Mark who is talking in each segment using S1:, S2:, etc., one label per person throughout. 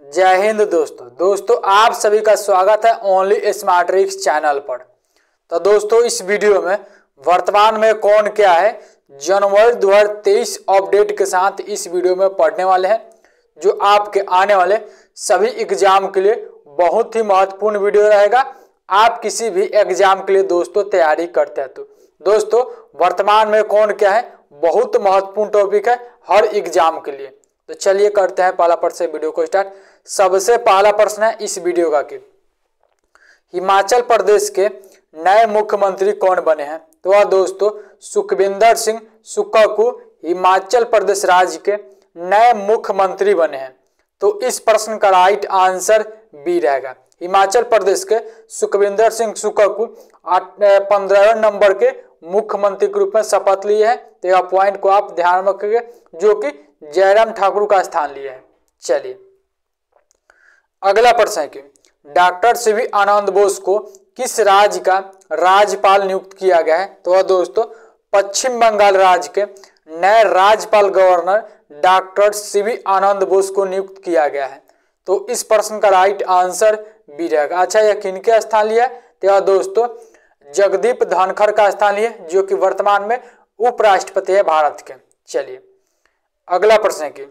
S1: जय हिंद दोस्तों आप सभी का स्वागत है ओनली स्मार्ट ट्रिक्स चैनल पर। तो दोस्तों इस वीडियो में वर्तमान में कौन क्या है जनवरी 2023 अपडेट के साथ इस वीडियो में पढ़ने वाले हैं, जो आपके आने वाले सभी एग्जाम के लिए बहुत ही महत्वपूर्ण वीडियो रहेगा। आप किसी भी एग्जाम के लिए दोस्तों तैयारी करते हैं तो दोस्तों वर्तमान में कौन क्या है बहुत महत्वपूर्ण टॉपिक है हर एग्जाम के लिए। तो चलिए करते हैं पहला प्रश्न से वीडियो को स्टार्ट। सबसे पहला प्रश्न है इस वीडियो का कि हिमाचल प्रदेश के नए मुख्यमंत्री कौन बने हैं। तो वह दोस्तों सुखविंदर सिंह सुक्खू हिमाचल प्रदेश राज्य के नए मुख्यमंत्री बने हैं। तो इस प्रश्न का राइट आंसर बी रहेगा। हिमाचल प्रदेश के सुखविंदर सिंह सुक्खू 15वें नंबर के मुख्यमंत्री के रूप में शपथ लिए हैं। तो यह पॉइंट को आप ध्यान रखेंगे, जो कि जयराम ठाकुर का स्थान लिए हैं। चलिए अगला प्रश्न है कि डॉक्टर सीवी आनंद बोस को किस राज्य का राज्यपाल नियुक्त किया गया है। तो वह दोस्तों पश्चिम बंगाल राज्य के नए राज्यपाल गवर्नर डॉक्टर सीवी आनंद बोस को नियुक्त किया गया है। तो इस प्रश्न का राइट आंसर बी रहेगा। अच्छा यह किनके स्थान लिया है। तो यह दोस्तों जगदीप धनखड़ का स्थान लिया, जो कि वर्तमान में उपराष्ट्रपति है भारत के। चलिए अगला प्रश्न है कि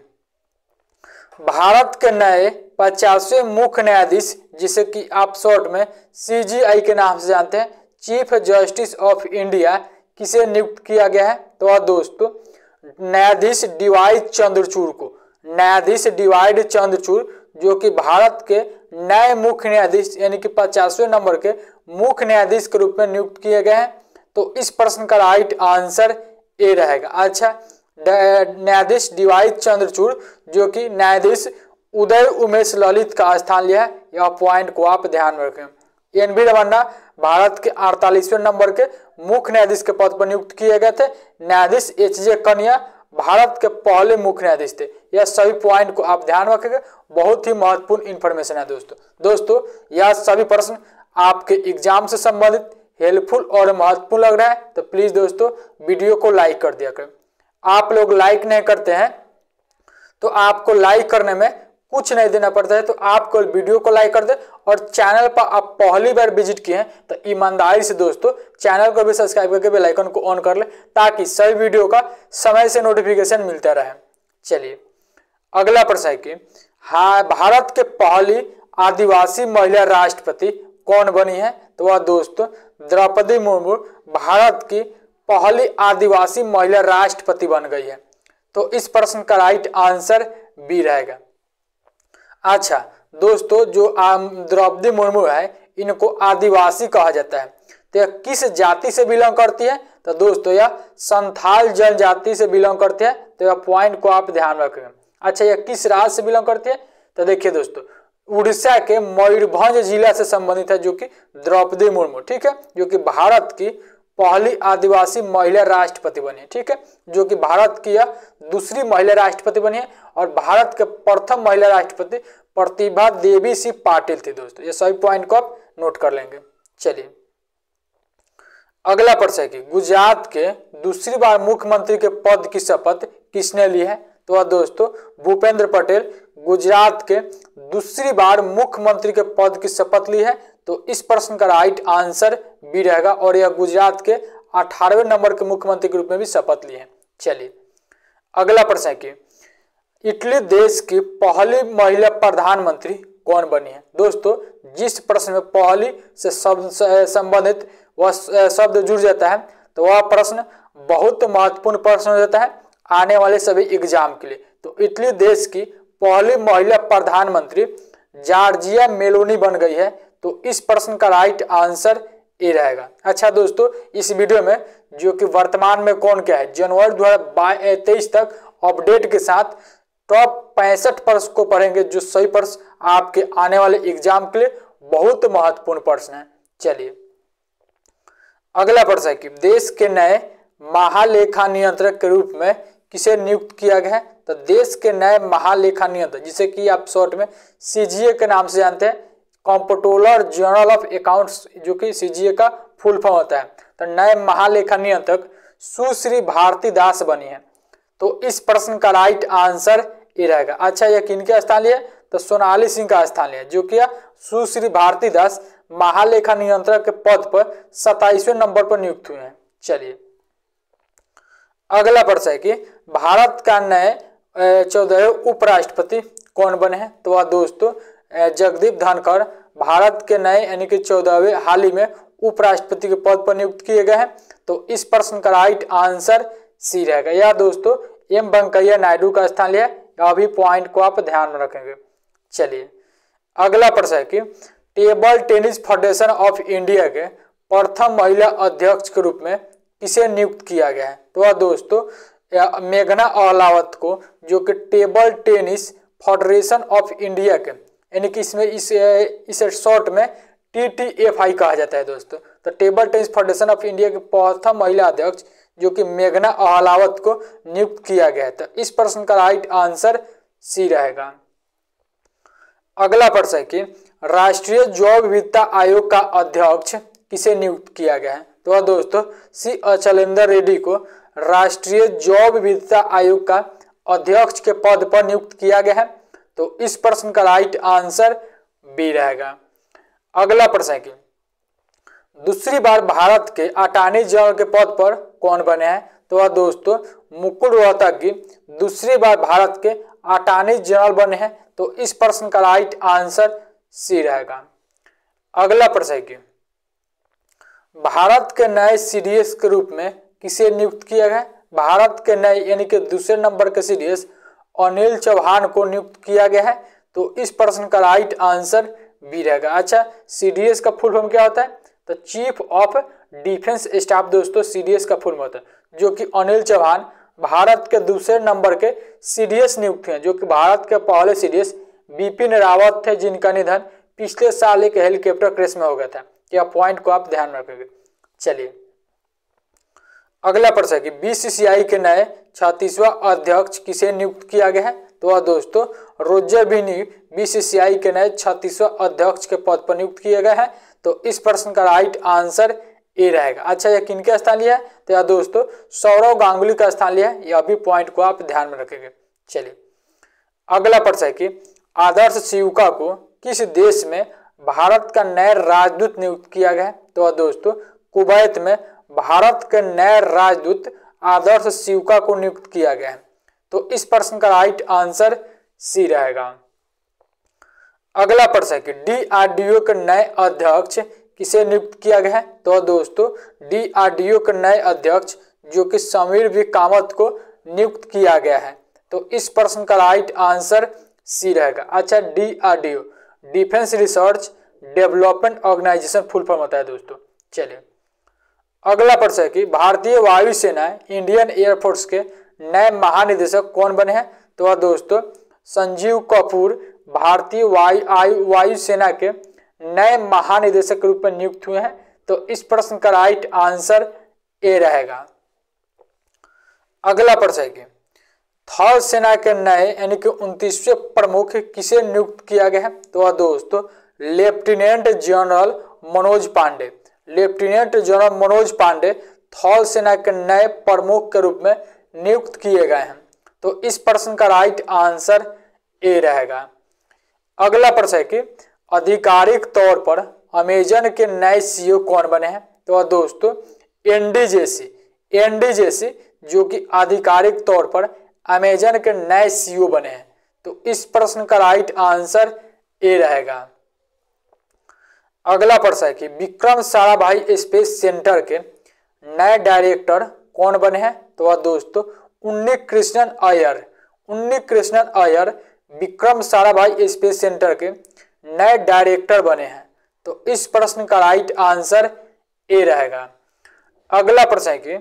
S1: भारत के नए 50वें मुख्य न्यायाधीश, जिसे कि आप शॉर्ट में CJI के नाम से जानते हैं, चीफ जस्टिस ऑफ इंडिया, किसे नियुक्त किया गया है। तो वह दोस्तों न्यायाधीश DY चंद्रचूड़ को, न्यायाधीश DY चंद्रचूड़ जो कि भारत के नए मुख्य न्यायाधीश यानी कि 50वें नंबर के मुख्य न्यायाधीश के रूप में नियुक्त किए गए हैं। तो इस प्रश्न का राइट आंसर ए रहेगा। अच्छा न्यायाधीश DY चंद्रचूड़ जो कि न्यायाधीश उदय उमेश ललित का स्थान लिया है, यह पॉइंट को आप ध्यान में रखें। NV रमन्ना भारत के 48वें नंबर के मुख्य न्यायाधीश के पद पर नियुक्त किए गए थे। न्यायाधीश HJ कन्या भारत के पहले मुख्य न्यायाधीश थे। यह सभी पॉइंट को आप ध्यान रखेंगे, बहुत ही महत्वपूर्ण इंफॉर्मेशन है दोस्तों यह सभी प्रश्न आपके एग्जाम से संबंधित हेल्पफुल और महत्वपूर्ण लग रहा है तो प्लीज दोस्तों वीडियो को लाइक कर दिया करें। आप लोग लाइक नहीं करते हैं तो आपको लाइक करने में कुछ नहीं देना पड़ता है, तो आपको वीडियो को लाइक कर दे और चैनल पर आप पहली बार विजिट किए हैं तो ईमानदारी से दोस्तों चैनल को भी सब्सक्राइब करके बेल आइकन को ऑन कर ले, ताकि सभी वीडियो का समय से नोटिफिकेशन मिलता रहे। चलिए अगला प्रश्न है कि भारत के पहली आदिवासी महिला राष्ट्रपति कौन बनी है। तो वह दोस्तों द्रौपदी मुर्मू भारत की पहली आदिवासी महिला राष्ट्रपति बन गई है। तो इस प्रश्न का राइट आंसर बी रहेगा। अच्छा दोस्तों जो द्रौपदी मुर्मू है इनको आदिवासी कहा जाता है। तो यह किस जाति से बिलोंग करती है। तो दोस्तों यह संथाल जनजाति से बिलोंग करती है। तो यह पॉइंट को आप ध्यान रखेंगे। अच्छा यह किस राज्य से बिलोंग करती है। तो देखिए दोस्तों उड़ीसा के मयूरभंज जिला से संबंधित है जो कि द्रौपदी मुर्मू, ठीक है, जो कि भारत की पहली आदिवासी महिला राष्ट्रपति बनी है, ठीक है, जो कि भारत की यह दूसरी महिला राष्ट्रपति बनी है और भारत के प्रथम महिला राष्ट्रपति प्रतिभा देवी सिंह पाटिल थी। दोस्तों ये सभी पॉइंट को आप नोट कर लेंगे। चलिए अगला प्रश्न है कि गुजरात के दूसरी बार मुख्यमंत्री के पद की शपथ किसने ली है। तो वह दोस्तों भूपेंद्र पटेल गुजरात के दूसरी बार मुख्यमंत्री के पद की शपथ ली है। तो इस प्रश्न का राइट आंसर बी रहेगा और यह गुजरात के 18वें नंबर के मुख्यमंत्री के रूप में भी शपथ ली है। चलिए अगला प्रश्न है कि इटली देश की पहली महिला प्रधानमंत्री कौन बनी है। दोस्तों जिस प्रश्न में पहली से संबंधित वह शब्द जुड़ जाता है तो वह प्रश्न बहुत महत्वपूर्ण प्रश्न हो जाता है आने वाले सभी एग्जाम के लिए। तो इटली देश की पहली महिला प्रधानमंत्री जॉर्जिया मेलोनी बन गई है। तो इस प्रश्न का राइट आंसर ए रहेगा। अच्छा दोस्तों इस वीडियो में जो कि वर्तमान में कौन क्या है जनवरी 2023 तक अपडेट के साथ टॉप 65 प्रश्न को पढ़ेंगे, जो सही प्रश्न आपके आने वाले एग्जाम के लिए बहुत महत्वपूर्ण प्रश्न है। चलिए अगला प्रश्न है कि देश के नए महालेखा नियंत्रक के रूप में किसे नियुक्त किया गया है। तो देश के नए महालेखा नियंत्रक, जिसे कि आप शॉर्ट में CGA के नाम से जानते हैं, कंप्ट्रोलर जनरल ऑफ अकाउंट्स, जो कि CGA का फुल फॉर्म होता है। तो नए महालेखा नियंत्रक सुश्री भारती दास बनी है। तो इस प्रश्न का राइट आंसर ए रहेगा। अच्छा यह किनके स्थान लिए। तो सोनाली सिंह का स्थान लिया, जो कि सुश्री भारती दास महालेखा नियंत्रक के पद पर 27वें नंबर पर नियुक्त हुए हैं। चलिए अगला प्रश्न है कि भारत का नए 14वें उपराष्ट्रपति कौन बने हैं? तो वह दोस्तों जगदीप धनखड़ भारत के नए यानी कि 14वें हाल ही में उपराष्ट्रपति के पद पर नियुक्त किए गए हैं। तो इस प्रश्न का राइट आंसर सी रहेगा। यह दोस्तों एम वेंकैया नायडू का स्थान लिया, अभी पॉइंट को आप ध्यान में रखेंगे। चलिए अगला प्रश्न है कि table tennis federation of India के प्रथम महिला अध्यक्ष के रूप में किसे नियुक्त किया गया है? तो वह दोस्तों मेघना अहलावत को, जो कि table tennis federation of India के यानी कि इसमें इस शॉर्ट में TTFI कहा जाता है दोस्तों। तो table tennis federation of India के प्रथम महिला अध्यक्ष जो कि मेघना अहलावत को नियुक्त किया गया है। तो इस प्रश्न का राइट आंसर सी रहेगा। अगला प्रश्न है कि राष्ट्रीय जैव विविधता आयोग का अध्यक्ष किसे नियुक्त किया गया है? तो वह दोस्तों सी अचलेंद्र रेड्डी को राष्ट्रीय जैव विविधता आयोग का अध्यक्ष के पद पर नियुक्त किया गया है। तो इस प्रश्न का राइट आंसर बी रहेगा। अगला प्रश्न है कि दूसरी बार भारत के अटॉर्नी जनरल के पद पर कौन बने हैं? तो वह दोस्तों मुकुल रोहतगी दूसरी बार भारत के अटॉर्नी जनरल बने हैं। तो इस प्रश्न का राइट आंसर सी रहेगा। अगला प्रश्न है कि भारत के नए CDS के रूप में किसे नियुक्त किया गया? भारत के नए यानी कि दूसरे नंबर के CDS अनिल चौहान को नियुक्त किया गया है। तो इस प्रश्न का राइट आंसर बी रहेगा। अच्छा, CDS का फुल फॉर्म क्या होता है? तो चीफ ऑफ डिफेंस स्टाफ दोस्तों CDS का फुल फॉर्म होता है, जो कि अनिल चौहान भारत के दूसरे नंबर के CDS नियुक्त हैं, जो कि भारत के पहले CDS बिपिन रावत थे, जिनका निधन पिछले साल एक हेलीकॉप्टर क्रैश में हो गया था। यह पॉइंट को आप ध्यान रखेंगे। चलिए अगला प्रश्न है कि BCCI के नए 36वां अध्यक्ष किसे नियुक्त किया गया है? तो वह दोस्तों रोजर बिनी BCCI के नए 36वां अध्यक्ष के पद पर नियुक्त किए गए हैं। तो इस प्रश्न का राइट आंसर ए रहेगा। अच्छा, यह किनका स्थान लिया है? तो यह दोस्तों सौरव गांगुली का स्थान लिया है। यह भी पॉइंट को आप ध्यान में रखेंगे। चलिए अगला प्रश्न है कि आदर्श शिवका को किस देश में भारत का नया राजदूत नियुक्त किया गया है? तो वह दोस्तों कुवैत में भारत के नए राजदूत आदर्श शिवका को नियुक्त किया गया है। तो इस प्रश्न का राइट आंसर सी रहेगा। अगला प्रश्न है कि DRDO के नए अध्यक्ष किसे नियुक्त किया गया है? तो दोस्तों DRDO के नए अध्यक्ष जो कि समीर V कामत को नियुक्त किया गया है। तो इस प्रश्न का राइट आंसर सी रहेगा। अच्छा, DRDO defence research development organisation full form होता है दोस्तों। चलिए अगला प्रश्न है कि भारतीय वायुसेना इंडियन एयरफोर्स के नए महानिदेशक कौन बने हैं? तो वह दोस्तों संजीव कपूर भारतीय वायुसेना के नए महानिदेशक के रूप में नियुक्त हुए हैं। तो इस प्रश्न का राइट आंसर ए रहेगा। अगला प्रश्न है कि थल सेना के नए यानी कि 29वें प्रमुख किसे नियुक्त किया गया है? तो वह दोस्तों lieutenant general Manoj Pande. Lieutenant general Manoj Pande थल सेना के नए प्रमुख के रूप में नियुक्त किए गए हैं। तो इस प्रश्न का राइट आंसर ए रहेगा। अगला प्रश्न है कि आधिकारिक तौर पर अमेजन के नए CEO कौन बने हैं? तो वह दोस्तों एनडीजेसी जो कि आधिकारिक तौर पर अमेजन के नए CEO बने हैं। तो इस प्रश्न का राइट आंसर ए रहेगा। अगला प्रश्न है कि विक्रम साराभाई स्पेस सेंटर के नए डायरेक्टर कौन बने हैं? तो वह दोस्तों उन्नीत कृष्णन अय्यर विक्रम साराभाई स्पेस सेंटर के नए डायरेक्टर बने हैं। तो इस प्रश्न का राइट आंसर ए रहेगा। अगला प्रश्न है कि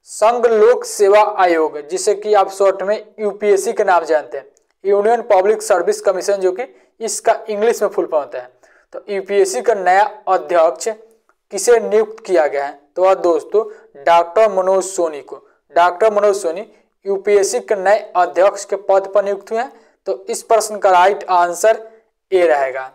S1: संघ लोक सेवा आयोग, जिसे कि आप शॉर्ट में UPSC के नाम जानते हैं, यूनियन पब्लिक सर्विस कमीशन, जो कि इसका इंग्लिश में फुल फॉर्म होता है। तो UPSC का नया अध्यक्ष किसे नियुक्त किया गया है? तो वह दोस्तों डॉक्टर मनोज सोनी को। डॉक्टर मनोज सोनी UPSC के नए अध्यक्ष के पद पर नियुक्त हुए हैं। तो इस प्रश्न का राइट आंसर ए रहेगा।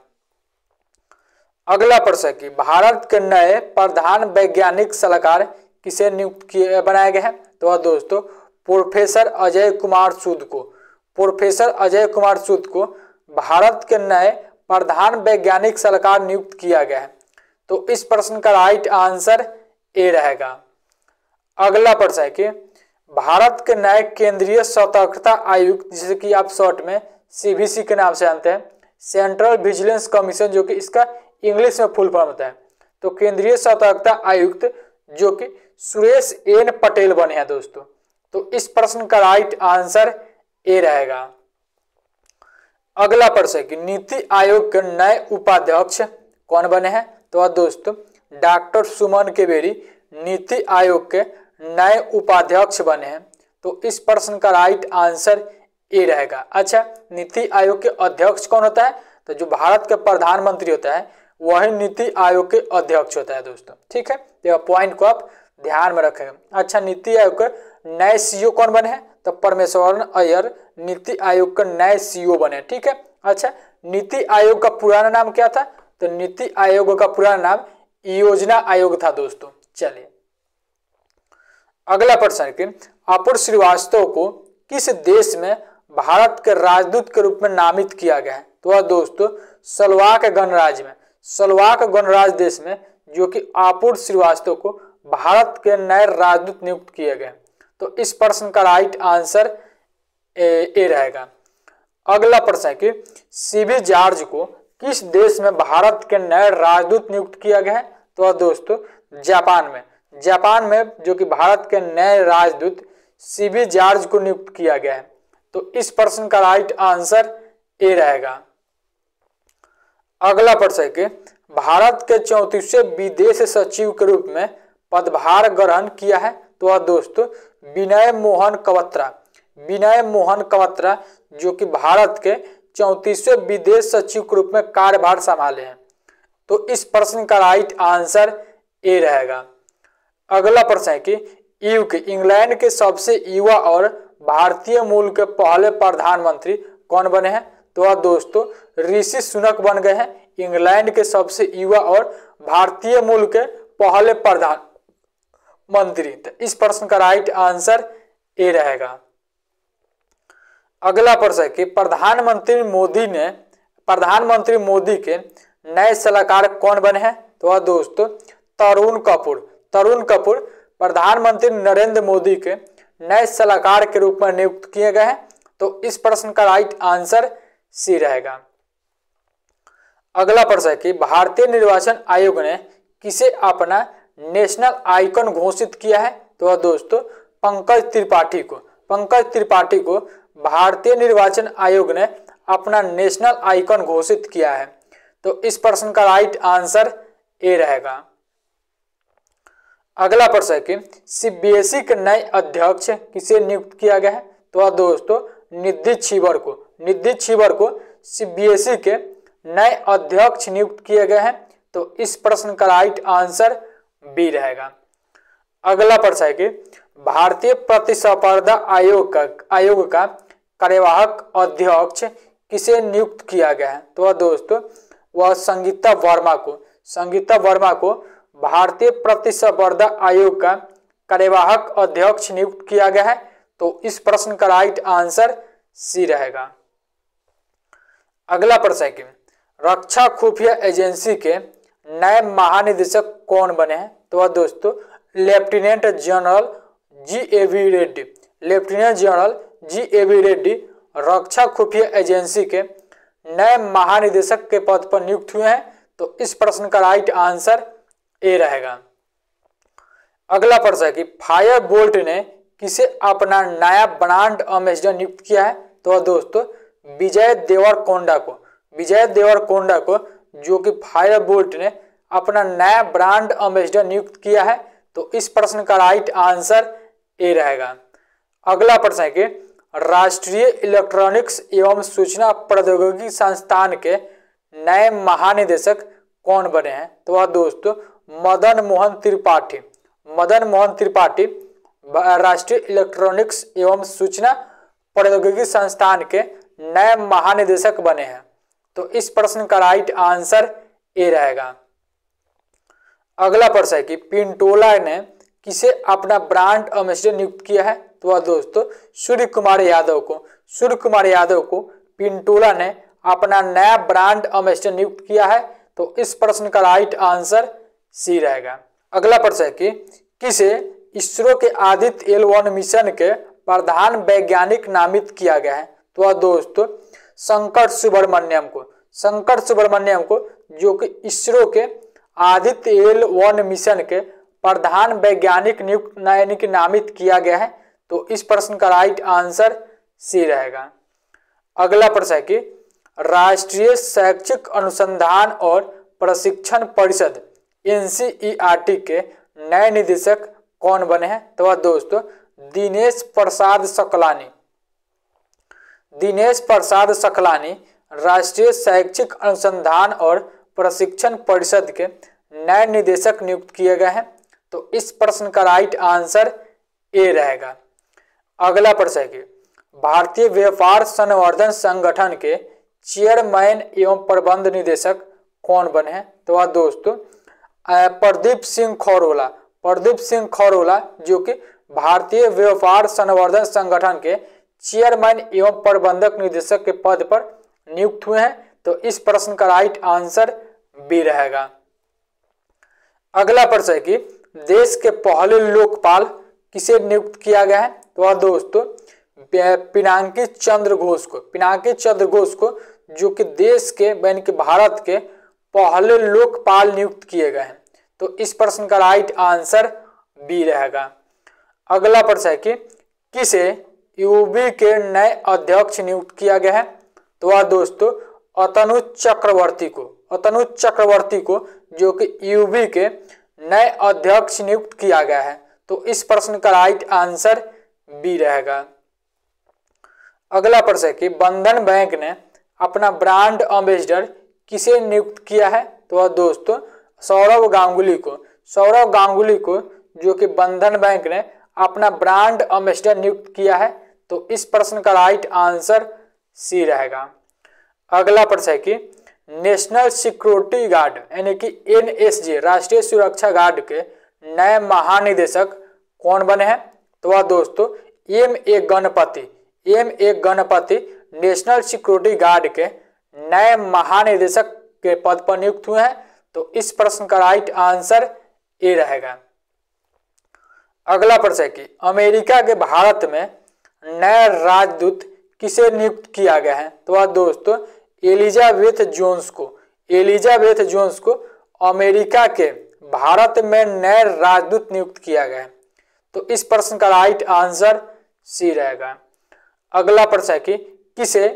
S1: अगला प्रश्न है कि भारत के नए प्रधान वैज्ञानिक सलाहकार किसे नियुक्त बनाया गया है? तो वह दोस्तों प्रोफेसर अजय कुमार सूद को भारत के नए प्रधान वैज्ञानिक सलाहकार नियुक्त किया गया है? तो इस प्रश्न का राइट आंसर ए रहेगा। अगला प्रश्न है कि भारत के नए केंद्रीय सतर्कता आयुक्त, जिसे कि आप शॉर्ट में सीवीसी के नाम से जानते हैं, सेंट्रल विजिलेंस कमीशन, जो कि इसका इंग्लिश में फुल फॉर्म होता है, तो केंद्रीय सतर्कता आयुक्त जो कि सुरेश एन पटेल बने हैं दोस्तों। तो इस प्रश्न का राइट आंसर ए रहेगा। अगला प्रश्न है कि नीति आयोग के नए उपाध्यक्ष कौन बने हैं? तो दोस्तों डॉक्टर सुमन केवेरी नीति आयोग के नए उपाध्यक्ष बने हैं। तो इस प्रश्न का राइट आंसर ए रहेगा। अच्छा, नीति आयोग के अध्यक्ष कौन होता है? तो जो भारत का प्रधानमंत्री होता है वही नीति आयोग के अध्यक्ष होता है दोस्तों। ठीक है, तो पॉइंट को आप ध्यान में रखें। अच्छा, नीति आयोग के नए सीईओ कौन बने हैं? तो परमेश्वरन अय्यर नीति आयोग के नए सीईओ बने। ठीक है। अच्छा, नीति आयोग का पुराना नाम क्या था? तो नीति आयोग का पुराना नाम योजना आयोग था दोस्तों। चलिए अगला प्रश्न कि अपूर्व श्रीवास्तव को किस देश में भारत के राजदूत के रूप में नामित किया गया है? तो दोस्तों स्लोवाक गणराज्य में, स्लोवाक गणराज्य देश में, जो कि अपूर्व श्रीवास्तव को भारत के नए राजदूत नियुक्त किए गए। तो इस प्रश्न का राइट आंसर ए रहेगा। अगला प्रश्न है कि सीबी जॉर्ज को किस देश में भारत के नए राजदूत नियुक्त किया गया है? तो दोस्तों जापान में, जापान में जो कि भारत के नए राजदूत सीबी जॉर्ज को नियुक्त किया गया है। तो इस प्रश्न का राइट आंसर ए रहेगा। अगला प्रश्न है कि भारत के 34वें विदेश सचिव के रूप में पदभार ग्रहण किया है? तो दोस्तों विनय मोहन क्वात्रा, विनय मोहन क्वात्रा जो कि भारत के 34वें विदेश सचिव के रूप में कार्यभार संभाले हैं। तो इस प्रश्न का राइट आंसर ए रहेगा। अगला प्रश्न है कि यूके, इंग्लैंड के सबसे युवा और भारतीय मूल के पहले प्रधानमंत्री कौन बने हैं? तो दोस्तों ऋषि सुनक बन गए हैं इंग्लैंड के सबसे युवा और भारतीय मूल के पहले प्रधानमंत्री। तो इस प्रश्न का राइट आंसर ए रहेगा। अगला प्रश्न है कि प्रधानमंत्री मोदी के नए सलाहकार कौन बने हैं? तो दोस्तों तरुण कपूर, तरुण कपूर प्रधानमंत्री नरेंद्र मोदी के नए सलाहकार के रूप में नियुक्त किए गए हैं। तो इस प्रश्न का राइट आंसर सी रहेगा। अगला प्रश्न है कि भारतीय निर्वाचन आयोग ने किसे अपना नेशनल आइकन घोषित किया है? तो दोस्तों पंकज त्रिपाठी को, पंकज त्रिपाठी को भारतीय निर्वाचन आयोग ने अपना नेशनल आइकन घोषित किया है। तो इस प्रश्न का राइट आंसर ए रहेगा। अगला प्रश्न है कि सीबीएसई के नए अध्यक्ष किसे नियुक्त किया गया है? तो दोस्तों निधि छिबर को, निधि छिबर को सीबीएसई के नए अध्यक्ष नियुक्त किए गए हैं। तो इस प्रश्न का राइट आंसर बी रहेगा। अगला प्रश्न है कि भारतीय प्रतिस्पर्धा आयोग का कार्यवाहक अध्यक्ष किसे नियुक्त किया गया है? तो दोस्तों वह संगीता वर्मा को, संगीता वर्मा को भारतीय प्रतिस्पर्धा आयोग का कार्यवाहक अध्यक्ष नियुक्त किया गया है। तो इस प्रश्न का राइट आंसर सी रहेगा। अगला प्रश्न है कि रक्षा खुफिया एजेंसी के नए महानिदेशक कौन बने हैं? तो दोस्तों lieutenant general G A V. Reddy, lieutenant general G A V. Reddy रक्षा खुफिया एजेंसी के नए महानिदेशक के पद पर नियुक्त हुए हैं। तो इस प्रश्न का राइट आंसर ए रहेगा। अगला प्रश्न है कि फायर बोल्ट ने किसे अपना नया ब्रांड एम्बेसडर नियुक्त किया है? तो दोस्तों विजय देवरकोंडा को, विजय देवरकोंडा को जो कि फायर बोल्ट ने अपना नया ब्रांड एम्बेसडर नियुक्त किया है। तो इस प्रश्न का राइट आंसर ए रहेगा। अगला प्रश्न है कि राष्ट्रीय इलेक्ट्रॉनिक्स एवं सूचना प्रौद्योगिकी संस्थान के नए महानिदेशक कौन बने हैं? तो दोस्तों मदन मोहन त्रिपाठी, मदन मोहन त्रिपाठी राष्ट्रीय इलेक्ट्रॉनिक्स एवं सूचना प्रौद्योगिकी संस्थान के नए महानिदेशक बने हैं। तो इस प्रश्न का राइट आंसर ए रहेगा। अगला प्रश्न है कि पिंटोला ने किसे अपना ब्रांड एम्बेसडर नियुक्त किया है? तो दोस्तों सूर्य कुमार यादव को, सूर्य कुमार यादव को पिंटोला ने अपना नया ब्रांड एम्बेसडर नियुक्त किया है? तो इस प्रश्न का राइट आंसर सी रहेगा। अगला प्रश्न है कि किसे इसरो के आदित्य L1 मिशन के प्रधान वैज्ञानिक नामित किया गया है? तो दोस्तों शंकर सुब्रमण्यम को, शंकर सुब्रमण्यम को, जो कि इसरो के आदित्य L1 मिशन के प्रधान वैज्ञानिक नियुक्त यानी कि नामित किया गया है। तो इस प्रश्न का राइट आंसर सी रहेगा। अगला प्रश्न है कि राष्ट्रीय शैक्षिक अनुसंधान और प्रशिक्षण परिषद NCERT के नए निदेशक कौन बने हैं? तो दोस्तों दिनेश प्रसाद सकलानी, दिनेश प्रसाद सकलानी राष्ट्रीय शैक्षिक अनुसंधान और प्रशिक्षण परिषद के नए निदेशक नियुक्त किए गए हैं। तो इस प्रश्न का राइट आंसर ए रहेगा। अगला प्रश्न है कि भारतीय व्यापार संवर्धन संगठन के चेयरमैन एवं प्रबंध निदेशक कौन बने हैं? तो दोस्तों प्रदीप सिंह खरोला, प्रदीप सिंह खरोला जो कि भारतीय व्यापार संवर्धन संगठन के चेयरमैन एवं प्रबंधक निदेशक के पद पर नियुक्त हुए हैं। तो इस प्रश्न का राइट आंसर बी रहेगा। अगला प्रश्न है कि देश के पहले लोकपाल किसे नियुक्त किया गया है? तो दोस्तों पिनाकी चंद्र घोष को, पिनाकी चंद्र घोष को, जो कि देश के यानी कि भारत के पहले लोकपाल नियुक्त किए गए हैं। तो इस प्रश्न का राइट आंसर बी रहेगा। अगला प्रश्न है कि किसे यूबी के नए अध्यक्ष नियुक्त किया गया है? तो दोस्तों अतनु चक्रवर्ती को, अतनु चक्रवर्ती को, जो कि यूबी के नए अध्यक्ष नियुक्त किया गया है। तो इस प्रश्न का राइट आंसर बी रहेगा। अगला प्रश्न है कि बंधन बैंक ने अपना ब्रांड एम्बेसडर किसे नियुक्त किया है? तो दोस्तों सौरव गांगुली को, सौरव गांगुली को, जो कि बंधन बैंक ने अपना ब्रांड एम्बेसडर नियुक्त किया है। तो इस प्रश्न का राइट आंसर सी रहेगा। अगला प्रश्न है कि नेशनल सिक्योरिटी गार्ड यानी कि NSG राष्ट्रीय सुरक्षा गार्ड के नए महानिदेशक कौन बने हैं? तो दोस्तों M.A. Ganpati, M.A. Ganpati national security guard के नए महानिदेशक के पद पर नियुक्त हुए हैं। तो इस प्रश्न का राइट आंसर ए रहेगा। अगला प्रश्न है कि अमेरिका के भारत में नए राजदूत किसे नियुक्त किया गया है? तो दोस्तों एलिजाबेथ जोन्स को, एलिजाबेथ जोन्स को अमेरिका के भारत में नए राजदूत नियुक्त किया गया है। तो इस प्रश्न का राइट आंसर सी रहेगा। अगला प्रश्न है कि किसे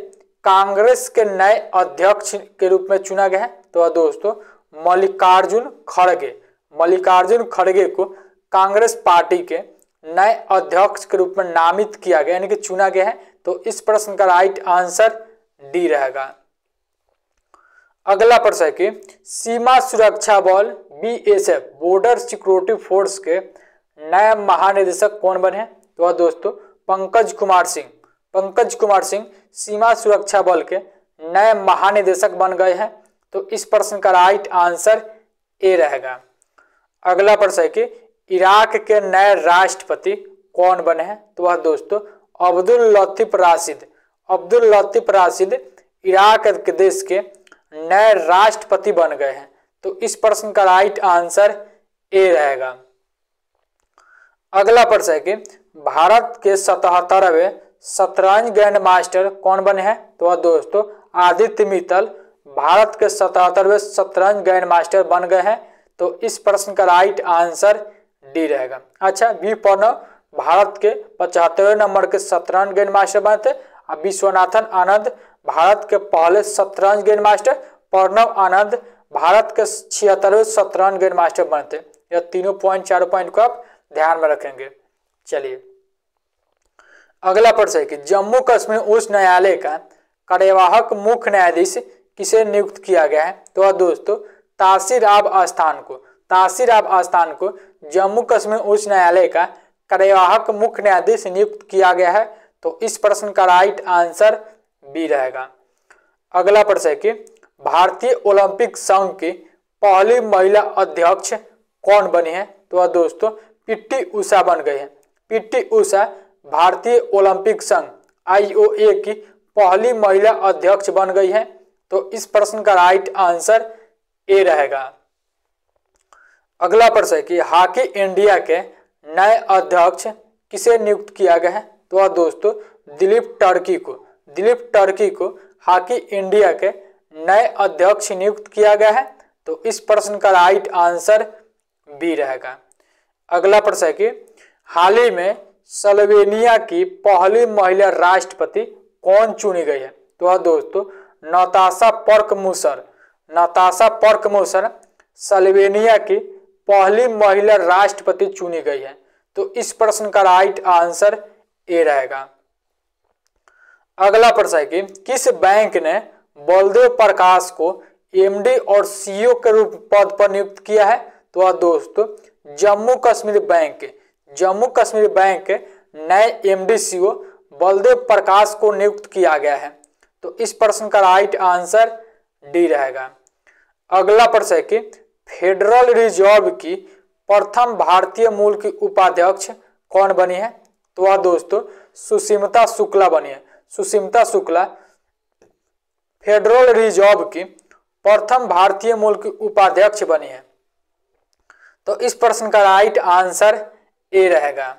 S1: कांग्रेस के नए अध्यक्ष के रूप में चुना गया है? तो दोस्तों मल्लिकार्जुन खड़गे, मल्लिकार्जुन खड़गे को कांग्रेस पार्टी के नए अध्यक्ष के रूप में नामित किया गया यानी कि चुना गया है। तो इस प्रश्न का राइट आंसर डी रहेगा। अगला प्रश्न है कि सीमा सुरक्षा बल BSF बॉर्डर सिक्योरिटी फोर्स के नए महानिदेशक कौन बने हैं? तो दोस्तों पंकज कुमार सिंह, पंकज कुमार सिंह सीमा सुरक्षा बल के नए महानिदेशक बन गए हैं। तो इस प्रश्न का राइट आंसर ए रहेगा। अगला प्रश्न है कि इराक के नए राष्ट्रपति कौन बने हैं? तो वह दोस्तों अब्दुल लतीफ राशिद, अब्दुल लतीफ राशिद इराक के देश के नए राष्ट्रपति बन गए हैं। तो इस प्रश्न का राइट आंसर ए रहेगा। अगला प्रश्न है कि भारत के 77वें शतरंज ग्रैंड मास्टर कौन बने हैं? तो दोस्तों आदित्य मित्तल भारत के 77वें शतरंज ग्रैंड मास्टर बन गए हैं। तो इस प्रश्न का राइट आंसर डी रहेगा। अच्छा बी प्रणव भारत के 75वें नंबर के शतरंज ग्रैंड मास्टर बने थे। विश्वनाथन आनंद भारत के पहले शतरंज ग्रैंड मास्टर, प्रणव आनंद भारत के 76वें शतरंज ग्रैंड मास्टर बने थे। यह तीनों पॉइंट, चारों पॉइंट को आप ध्यान में रखेंगे। चलिए अगला प्रश्न है कि जम्मू कश्मीर उच्च न्यायालय का कार्यवाहक मुख्य न्यायाधीश किसे नियुक्त किया गया है? तो दोस्तों तासीर आब आस्थान को, तासीर आब आस्थान को जम्मू कश्मीर उच्च न्यायालय का कार्यवाहक मुख्य न्यायाधीश नियुक्त किया गया है। तो इस प्रश्न का राइट आंसर बी रहेगा। अगला प्रश्न है कि भारतीय ओलंपिक संघ की पहली महिला अध्यक्ष कौन बनी है? तो दोस्तों पीटी उषा बन गई है। पीटी उषा भारतीय ओलंपिक संघ IOA की पहली महिला अध्यक्ष बन गई है। तो इस प्रश्न का राइट आंसर ए रहेगा। अगला प्रश्न है कि हॉकी इंडिया के नए अध्यक्ष किसे नियुक्त किया गया है? तो दोस्तों दिलीप टर्की को हॉकी इंडिया के नए अध्यक्ष नियुक्त किया गया है। तो इस प्रश्न का राइट आंसर बी रहेगा। अगला प्रश्न है कि हाल ही में स्लोवेनिया की पहली महिला राष्ट्रपति कौन चुनी गई है? तो दोस्तों नताशा पर्कमूसर स्लोवेनिया की पहली महिला राष्ट्रपति चुनी गई है। तो इस प्रश्न का राइट आंसर ए रहेगा। अगला प्रश्न है कि किस बैंक ने बलदेव प्रकाश को एमडी और सीईओ के रूप पद पर नियुक्त किया है? तो दोस्तों जम्मू कश्मीर बैंक के नए एमडी सीईओ बलदेव प्रकाश को नियुक्त किया गया है। तो इस प्रश्न का राइट आंसर डी रहेगा। अगला प्रश्न है कि फेडरल रिजर्व की प्रथम भारतीय मूल की उपाध्यक्ष कौन बनी है? तो दोस्तों सुष्मिता शुक्ला बनी है। सुष्मिता शुक्ला फेडरल रिजर्व की प्रथम भारतीय मूल की उपाध्यक्ष बनी है। तो इस प्रश्न का राइट आंसर ए रहेगा।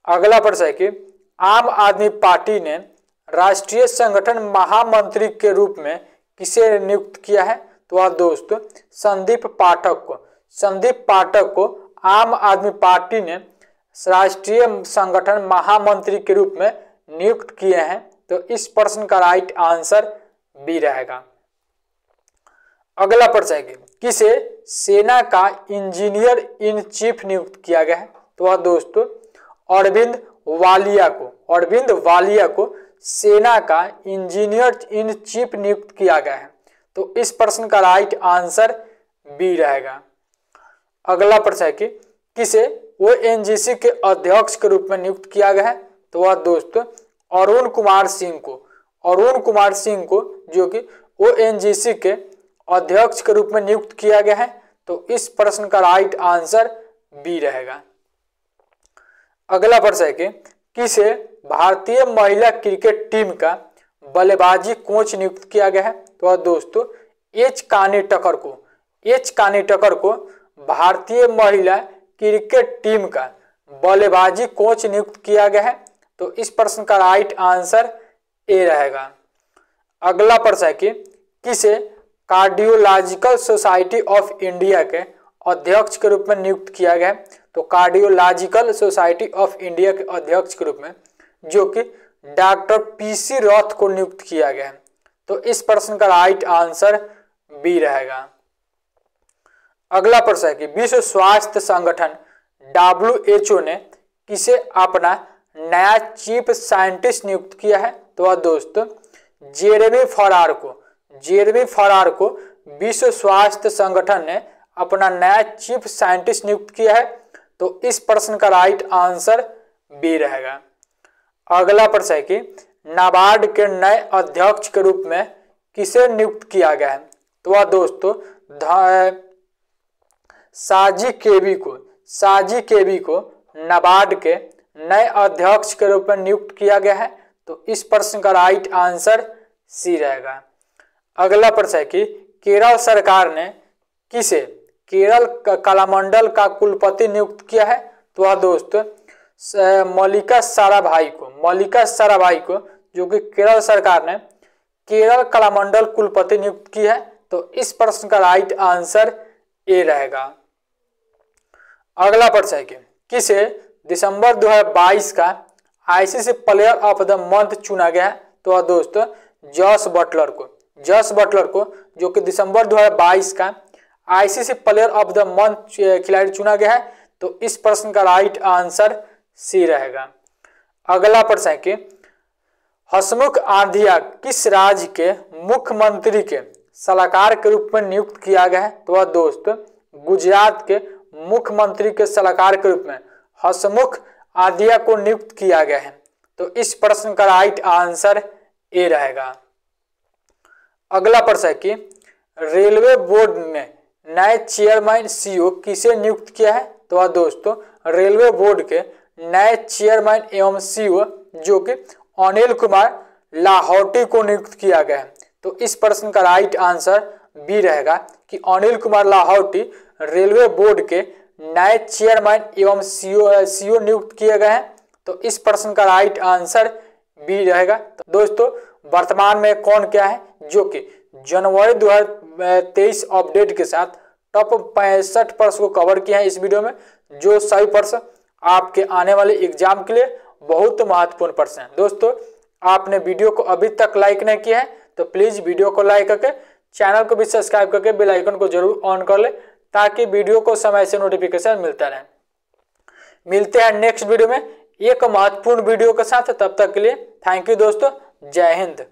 S1: अगला प्रश्न है कि आम आदमी पार्टी ने राष्ट्रीय संगठन महामंत्री के रूप में किसे नियुक्त किया है? तो दोस्तों संदीप पाठक को आम आदमी पार्टी ने राष्ट्रीय संगठन महामंत्री के रूप में नियुक्त किए हैं। तो इस प्रश्न का राइट आंसर बी रहेगा। अगला प्रश्न है कि किसे सेना का इंजीनियर इन चीफ नियुक्त किया गया है? तो दोस्तों अरविंद वालिया को सेना का इंजीनियर इन चीफ नियुक्त किया गया है। तो इस प्रश्न का राइट आंसर बी रहेगा। अगला प्रश्न है कि किसे ओएनजीसी के अध्यक्ष के रूप में नियुक्त किया गया है? तो दोस्तों अरुण कुमार सिंह को जो कि ओएनजीसी के अध्यक्ष के रूप में नियुक्त किया गया है। तो इस प्रश्न का राइट आंसर बी रहेगा। अगला प्रश्न है कि किसे भारतीय महिला क्रिकेट टीम का बल्लेबाजी कोच नियुक्त किया गया है? तो दोस्तों एच कानी टकर को भारतीय महिला क्रिकेट टीम का बल्लेबाजी कोच नियुक्त किया गया है। तो इस प्रश्न का राइट आंसर ए रहेगा। अगला प्रश्न है कि किसे कार्डियोलॉजिकल सोसाइटी ऑफ इंडिया के अध्यक्ष के रूप में नियुक्त किया गया है? तो कार्डियोलॉजिकल सोसाइटी ऑफ इंडिया के अध्यक्ष के रूप में जो कि डॉक्टर पीसी रथ को नियुक्त किया गया है। तो इस प्रश्न का राइट आंसर बी रहेगा। अगला प्रश्न है कि विश्व स्वास्थ्य संगठन WHO ने किसे अपना नया चीफ साइंटिस्ट नियुक्त किया है? तो दोस्तों जेरेमी फरार को विश्व स्वास्थ्य संगठन ने अपना नया चीफ साइंटिस्ट नियुक्त किया है। तो इस प्रश्न का राइट आंसर बी रहेगा। अगला प्रश्न है कि नाबार्ड के नए अध्यक्ष के रूप में किसे नियुक्त किया गया है? तो दोस्तों साजी केबी को नाबार्ड के नए अध्यक्ष के रूप में नियुक्त किया गया है। तो इस प्रश्न का राइट आंसर सी रहेगा। अगला प्रश्न है कि केरल सरकार ने किसे केरल कलामंडल का कुलपति नियुक्त किया है? तो दोस्तों मल्लिका साराभाई को जो कि केरल सरकार ने केरल कलामंडल कुलपति नियुक्त की है। तो इस प्रश्न का राइट आंसर ए रहेगा। अगला प्रश्न है कि किसे दिसंबर 2022 का ICC player of the month चुना गया है? तो दोस्तों जॉस बटलर को जो कि दिसंबर 2022 का ICC player of the month खिलाड़ी चुना गया है। तो इस प्रश्न का राइट आंसर सी रहेगा। अगला प्रश्न है कि हसमुख आंधिया किस राज्य के मुख्यमंत्री के सलाहकार के रूप में नियुक्त किया गया है? तो दोस्तों गुजरात के मुख्यमंत्री के सलाहकार के रूप में हसमुख आंधिया को नियुक्त किया गया है। तो इस प्रश्न का राइट आंसर ए रहेगा। अगला प्रश्न है कि रेलवे बोर्ड ने नए चेयरमैन सीईओ किसे नियुक्त किया है? तो दोस्तों रेलवे बोर्ड के नए चेयरमैन एवं सीईओ जो कि अनिल कुमार लाहौटी को नियुक्त किया गया है। तो इस प्रश्न का राइट आंसर बी रहेगा कि अनिल कुमार लाहौटी रेलवे बोर्ड के नए चेयरमैन एवं सीओ नियुक्त किए गए हैं। तो इस प्रश्न का राइट आंसर बी रहेगा। तो दोस्तों वर्तमान में कौन क्या है जो कि जनवरी 2023 अपडेट के साथ टॉप 65 प्रश्न को कवर किया है इस वीडियो में, जो सभी प्रश्न आपके आने वाले एग्जाम के लिए बहुत महत्वपूर्ण प्रश्न है। दोस्तों आपने वीडियो को अभी तक लाइक नहीं किया है तो प्लीज वीडियो को लाइक करके चैनल को भी सब्सक्राइब करके बेल आइकन को जरूर ऑन कर ले ताकि वीडियो को समय से नोटिफिकेशन मिलता रहे। मिलते हैं नेक्स्ट वीडियो में एक महत्वपूर्ण वीडियो के साथ, तब तक के लिए थैंक यू दोस्तों, जय हिंद।